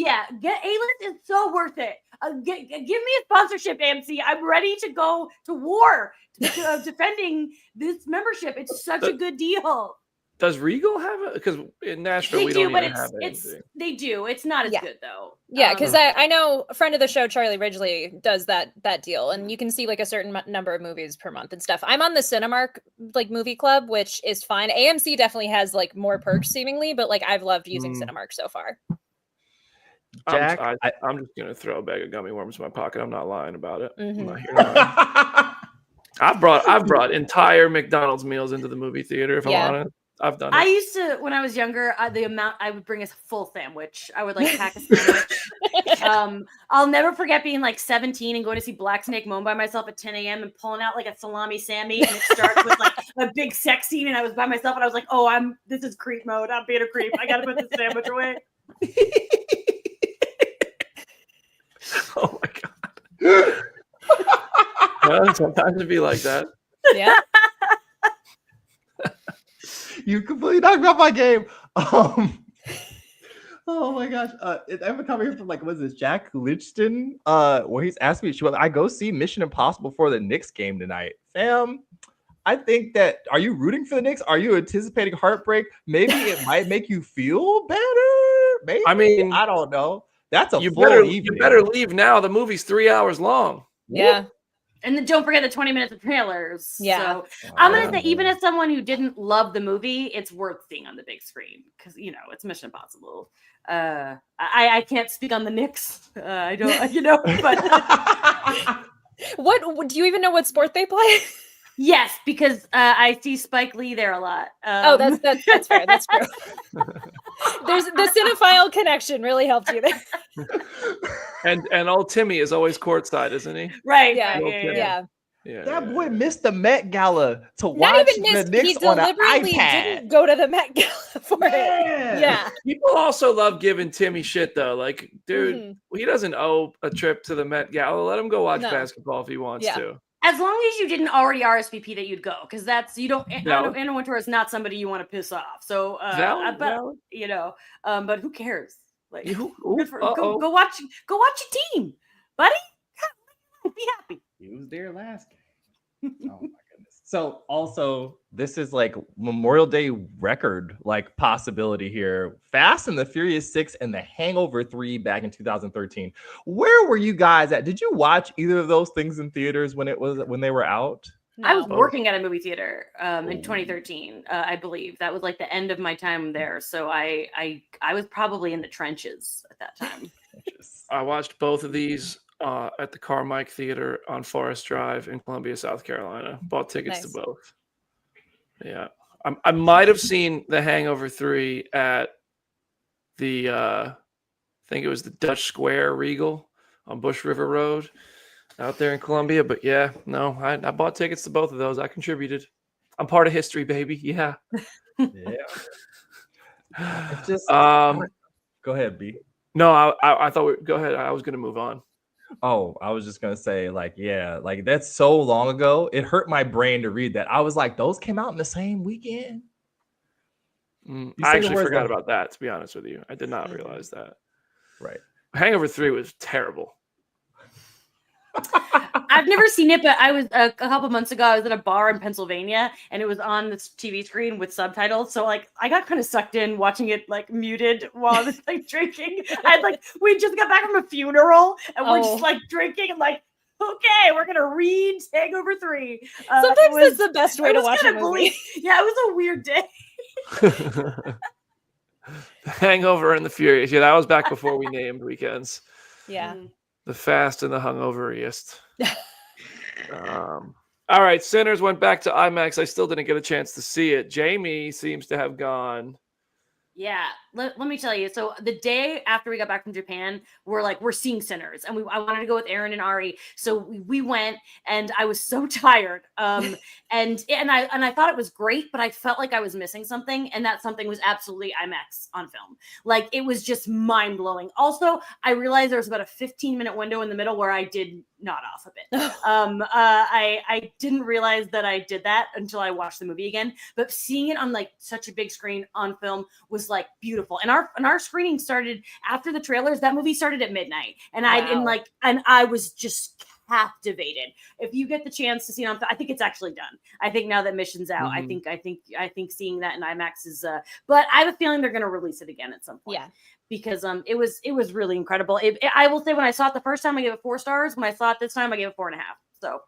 get A-list is so worth it. Give me a sponsorship, AMC. I'm ready to go to war defending this membership. It's such a good deal. Does Regal have it? Because in Nashville, we don't even have anything. They do. It's not as good though. Yeah, because I know a friend of the show, Charlie Ridgely, does that deal, and you can see like a certain number of movies per month and stuff. I'm on the Cinemark like movie club, which is fine. AMC definitely has like more perks seemingly, but like I've loved using Cinemark so far. Jack, I'm just gonna throw a bag of gummy worms in my pocket. I'm not lying about it. I'm not here to lie. I've brought entire McDonald's meals into the movie theater if I want it. I've done I it. used to, when I was younger, the amount I would bring a full sandwich. I would like pack a sandwich. I'll never forget being like 17 and going to see Black Snake Moan by myself at 10 a.m. and pulling out like a salami Sammy, and it starts with like a big sex scene, and I was by myself, and I was like, "Oh, this is creep mode. I'm being a creep. I gotta put this sandwich away." Oh my god. Well, sometimes it'd be like that. Yeah. You completely knocked me off my game. Oh my gosh. I have a comment here from like, what's this, Jack Lichton? Where he's asking me, should I go see Mission Impossible for the Knicks game tonight? Fam, I think that, are you rooting for the Knicks? Are you anticipating heartbreak? Maybe it might make you feel better. Maybe. I mean, I don't know. That's a you full better evening. you better leave now. The movie's 3 hours long. Yeah. And then don't forget the 20 minutes of trailers. Yeah. So I'm going to say, even as someone who didn't love the movie, it's worth seeing on the big screen because, it's Mission Impossible. I can't speak on the Knicks. I don't, but. What do you even know what sport they play? Yes, because I see Spike Lee there a lot. That's fair. That's true. There's the cinephile connection really helped you there. And old Timmy is always courtside, isn't he? Right. Yeah. That boy missed the Met Gala to Not watch even missed. the He Knicks on an deliberately iPad. didn't go to the Met Gala for it. Yeah. People also love giving Timmy shit though. Like, dude, he doesn't owe a trip to the Met Gala. Let him go watch basketball if he wants to. As long as you didn't already RSVP that you'd go, because Anna Wintour is not somebody you want to piss off. So, but who cares? Like, go watch your team, buddy. Be happy. He was there last game. Oh my goodness. So also, this is like Memorial Day record like possibility here. Fast and the Furious 6 and The Hangover 3 back in 2013. Where were you guys at? Did you watch either of those things in theaters when they were out? No. I was working at a movie theater in 2013, I believe. That was like the end of my time there. So I was probably in the trenches at that time. I watched both of these at the Carmike Theater on Forest Drive in Columbia, South Carolina. Bought tickets to both. Yeah. I might have seen The Hangover 3 at the, I think it was the Dutch Square Regal on Bush River Road out there in Columbia. But yeah, no, I bought tickets to both of those. I contributed. I'm part of history, baby. Yeah. Yeah. It's just, go ahead, B. No, I thought, go ahead. I was going to move on. Oh, I was just going to say, like, yeah, like that's so long ago. It hurt my brain to read that. I was like, those came out in the same weekend. I actually forgot about that, to be honest with you. I did not realize that. Right. Hangover 3 was terrible. I've never seen it, but I was a couple months ago. I was at a bar in Pennsylvania, and it was on this TV screen with subtitles. So like, I got kind of sucked in watching it like muted while I was like drinking. We just got back from a funeral, and we're just like drinking and like, okay, we're gonna read Hangover 3. Sometimes that's the best way to watch a movie. Yeah, it was a weird day. The Hangover and the Furious. Yeah, that was back before we named weekends. Yeah. The Fast and the Hungoveriest. All right, Sinners went back to IMAX. I still didn't get a chance to see it. Jamie seems to have gone. Yeah, let me tell you. So the day after we got back from Japan, we're seeing Sinners, and I wanted to go with Aaron and Ari. So we went, and I was so tired. And I thought it was great, but I felt like I was missing something, and that something was absolutely IMAX on film. Like, it was just mind blowing. Also, I realized there was about a 15-minute window in the middle where I did nod off a bit. I didn't realize that I did that until I watched the movie again. But seeing it on like such a big screen on film was like beautiful. And our screening started after the trailers. That movie started at midnight, and I was just captivated. If you get the chance to see it on, I think it's actually done. I think now that Mission's out, I think seeing that in IMAX is. But I have a feeling they're going to release it again at some point. Yeah. Because it was really incredible. I will say, when I saw it the first time, I gave it 4 stars. When I saw it this time, I gave it 4.5. So,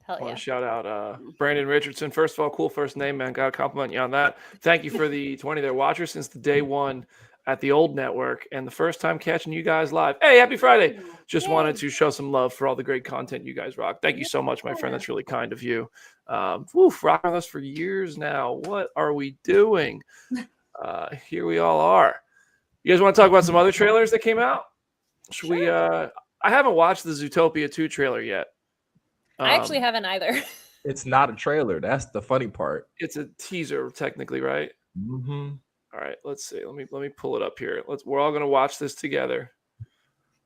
hell yeah! Shout out Brandon Richardson. First of all, cool first name, man. Got to compliment you on that. Thank you for the 20 there, watcher since the day one. at the old network, and the first time catching you guys live. Hey, happy Friday. Just wanted to show some love for all the great content you guys rock. Thank you so much, my friend. That's really kind of you. Rocking with us for years now. What are we doing? Here we all are. You guys want to talk about some other trailers that came out? Should we? I haven't watched the Zootopia 2 trailer yet. I actually haven't either. It's not a trailer. That's the funny part. It's a teaser, technically, right? Mm-hmm. All right, let's see. Let me pull it up here. We're all gonna watch this together.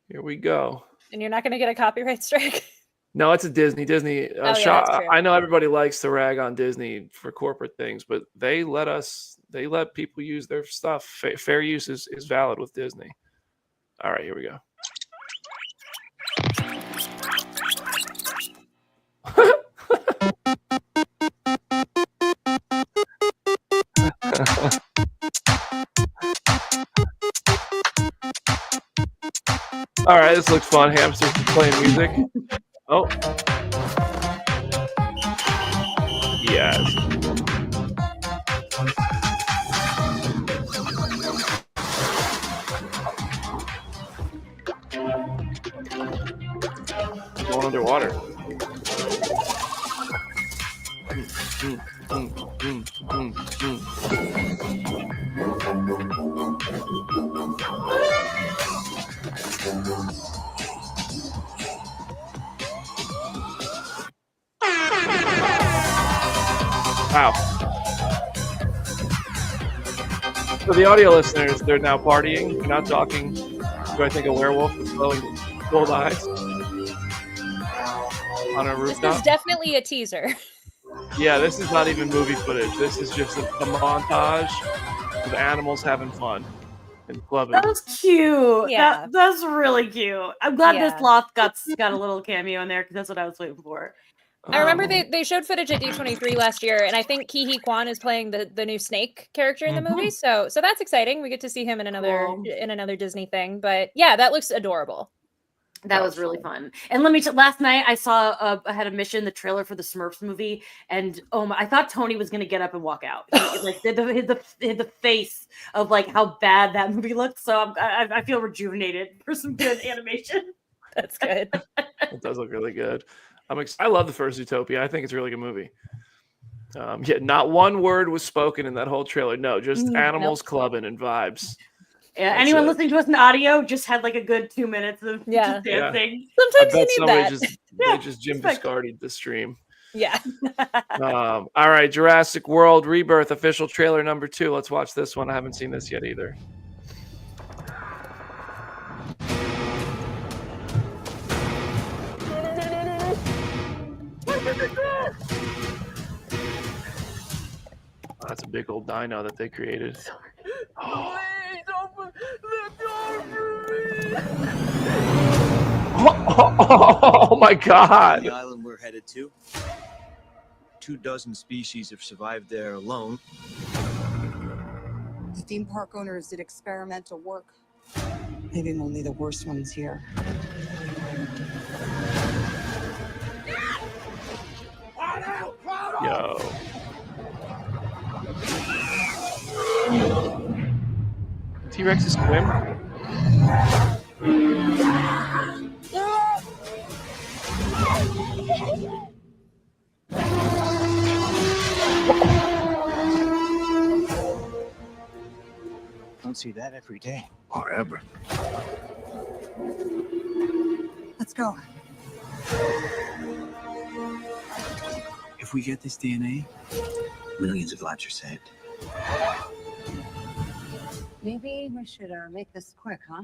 Here we go. And you're not gonna get a copyright strike? No, it's a Disney. That's true. I know everybody likes to rag on Disney for corporate things, but they let people use their stuff. Fair use is valid with Disney. All right, here we go. All right, this looks fun. Hamsters playing music. Oh. Yes. Going underwater. Wow. For the audio listeners, they're now partying. They're not talking. Do I think a werewolf with glowing gold eyes on a rooftop? This is definitely a teaser. Yeah, this is not even movie footage. This is just a montage of animals having fun and clubbing. That was cute. Yeah. That's really cute. I'm glad this sloth got a little cameo in there because that's what I was waiting for. I remember they showed footage at D23 last year, and I think Ki-hee Kwan is playing the new Snake character in the movie. So that's exciting. We get to see him in another Disney thing. But yeah, that looks adorable. That was really fun. And let me last night I saw I had a mission, the trailer for the Smurfs movie, and I thought Tony was gonna get up and walk out. Like the face of like how bad that movie looked. So I feel rejuvenated for some good animation. That's good. It does look really good. I love the first Zootopia. I think it's a really good movie. Yet not one word was spoken in that whole trailer. No, just animals clubbing and vibes. Yeah, anyone listening to us in audio just had like a good 2 minutes of just dancing. Sometimes you need that. They just Jim Viscardi'd the stream. Yeah. All right, Jurassic World Rebirth official trailer number 2. Let's watch this one. I haven't seen this yet either. Oh, that's a big old dino that they created. Oh. Please open the door for me. Oh my God! The island we're headed to. 24 species have survived there alone. The theme park owners did experimental work. Maybe only the worst ones here. Yo. T-Rexes swim? Don't see that every day or ever. Let's go. If we get this DNA, millions of lives are saved. Maybe we should make this quick, huh?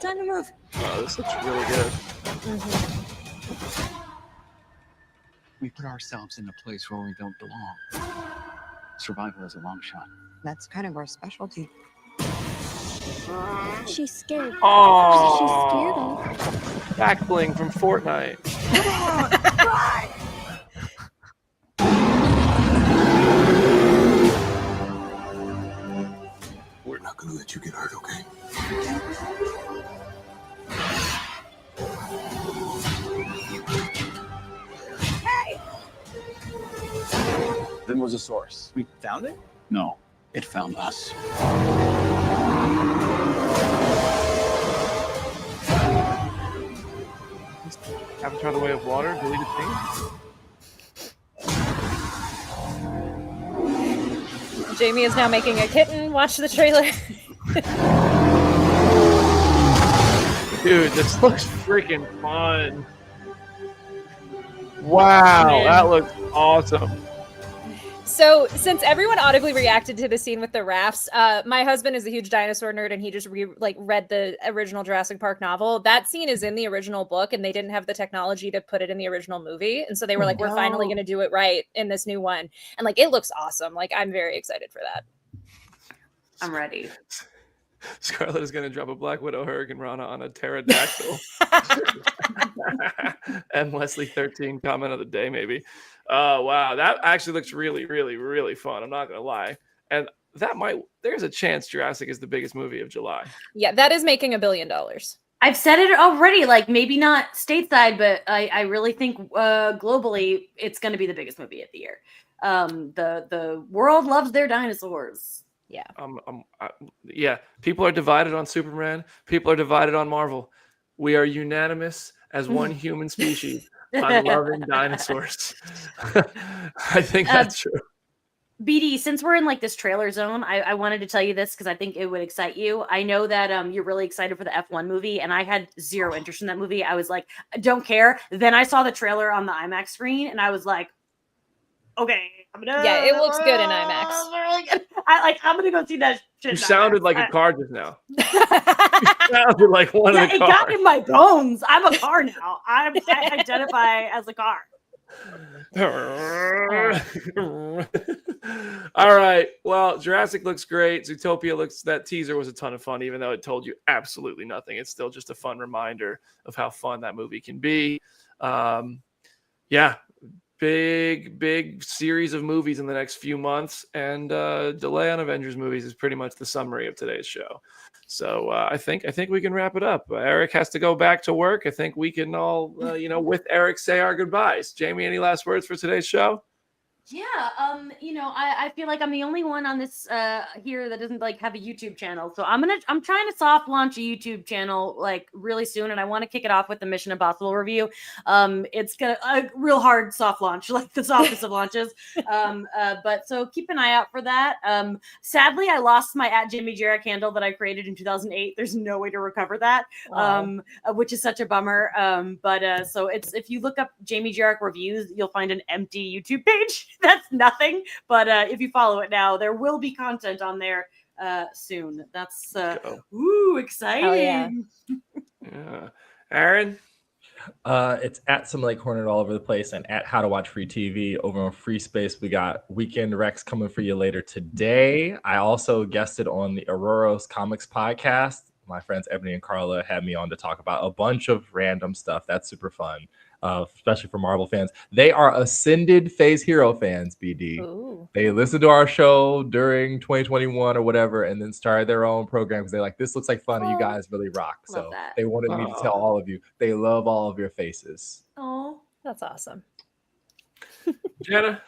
Time to move. Oh, this looks really good. We put ourselves in a place where we don't belong. Survival is a long shot. That's kind of our specialty. She's scared. Oh, She's scared. back bling from Fortnite. We're not gonna let you get hurt, okay? Then was the source. We found it? No. It found us. Avatar: The Way of Water, deleted thing. Jamie is now making a kitten. Watch the trailer. Dude, this looks freaking fun. Wow, that looks awesome. So, since everyone audibly reacted to the scene with the rafts, my husband is a huge dinosaur nerd, and he just read the original Jurassic Park novel. That scene is in the original book, and they didn't have the technology to put it in the original movie, and so they were like, "We're finally going to do it right in this new one," and like it looks awesome. Like I'm very excited for that. I'm ready. Scarlett is going to drop a Black Widow Hurricane Rana on a pterodactyl. And Leslie 13 comment of the day, maybe. Oh, wow. That actually looks really, really, really fun. I'm not going to lie. And there's a chance Jurassic is the biggest movie of July. Yeah, that is making $1 billion. I've said it already, like maybe not stateside, but I really think globally it's going to be the biggest movie of the year. The world loves their dinosaurs. Yeah. Yeah. People are divided on Superman. People are divided on Marvel. We are unanimous as one human species on loving dinosaurs. I think that's true. BD, since we're in like this trailer zone, I wanted to tell you this because I think it would excite you. I know that you're really excited for the F1 movie, and I had zero interest in that movie. I was like, I don't care. Then I saw the trailer on the IMAX screen, and I was like, okay, yeah, it looks good in IMAX. I'm gonna go see that shit. You sounded like a car just now. You sounded like one of the cars. It got in my bones. I'm a car now. I identify as a car. All right. Well, Jurassic looks great. Zootopia that teaser was a ton of fun, even though it told you absolutely nothing. It's still just a fun reminder of how fun that movie can be. Yeah. Big series of movies in the next few months, and delay on Avengers movies is pretty much the summary of today's show. So I think we can wrap it up. Eric has to go back to work. I think we can all, with Eric, say our goodbyes. Jamie, any last words for today's show? Yeah, I feel like I'm the only one on this here that doesn't like have a YouTube channel. So I'm trying to soft launch a YouTube channel like really soon, and I want to kick it off with the Mission Impossible review. It's gonna a real hard soft launch, like the softest of launches. But so keep an eye out for that. Sadly, I lost my @JamieJarek handle that I created in 2008. There's no way to recover that, which is such a bummer. But so it's if you look up Jamie Jarek reviews, you'll find an empty YouTube page. That's nothing, but if you follow it now, there will be content on there soon. That's exciting. Yeah. Aaron? It's at Some Lake Hornet all over the place, and at How to Watch Free TV over on Free Space. We got Weekend Recs coming for you later today. I also guested on the Auroros Comics podcast. My friends Ebony and Carla had me on to talk about a bunch of random stuff. That's super fun. Especially for Marvel fans. They are Ascended Phase Hero fans, BD. Ooh. They listened to our show during 2021 or whatever, and then started their own program because they're like, this looks like fun, and you guys really rock. So they wanted me to tell all of you, they love all of your faces. Oh, that's awesome. Jenna?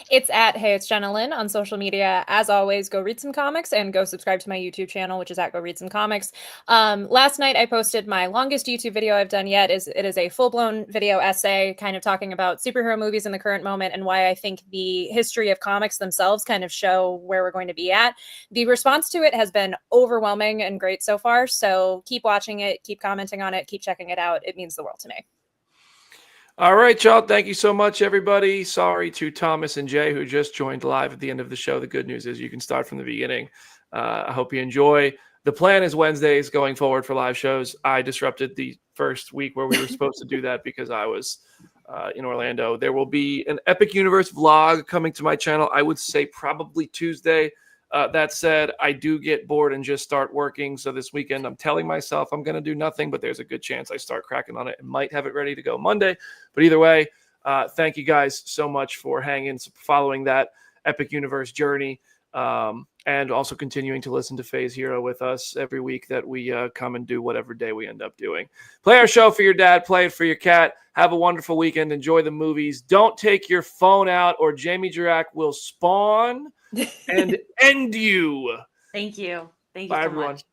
It's at Hey It's Jenna Lynn on social media. As always, go read some comics and go subscribe to my YouTube channel, which is at Go Read Some Comics. Last night I posted my longest YouTube video I've done yet. It is a full-blown video essay kind of talking about superhero movies in the current moment and why I think the history of comics themselves kind of show where we're going to be at. The response to it has been overwhelming and great so far. So keep watching it, keep commenting on it, keep checking it out. It means the world to me. All right, y'all. Thank you so much, everybody. Sorry to Thomas and Jay, who just joined live at the end of the show. The good news is you can start from the beginning. I hope you enjoy. The plan is Wednesdays going forward for live shows. I disrupted the first week where we were supposed to do that because I was in Orlando. There will be an Epic Universe vlog coming to my channel. I would say probably Tuesday. That said, I do get bored and just start working. So this weekend, I'm telling myself I'm going to do nothing, but there's a good chance I start cracking on it and might have it ready to go Monday. But either way, thank you guys so much for hanging, following that Epic Universe journey, and also continuing to listen to Phase Hero with us every week that we come and do whatever day we end up doing. Play our show for your dad. Play it for your cat. Have a wonderful weekend. Enjoy the movies. Don't take your phone out or Jamie Jarek will spawn and end defend you. Thank you. Thank you Bye, so everyone. much.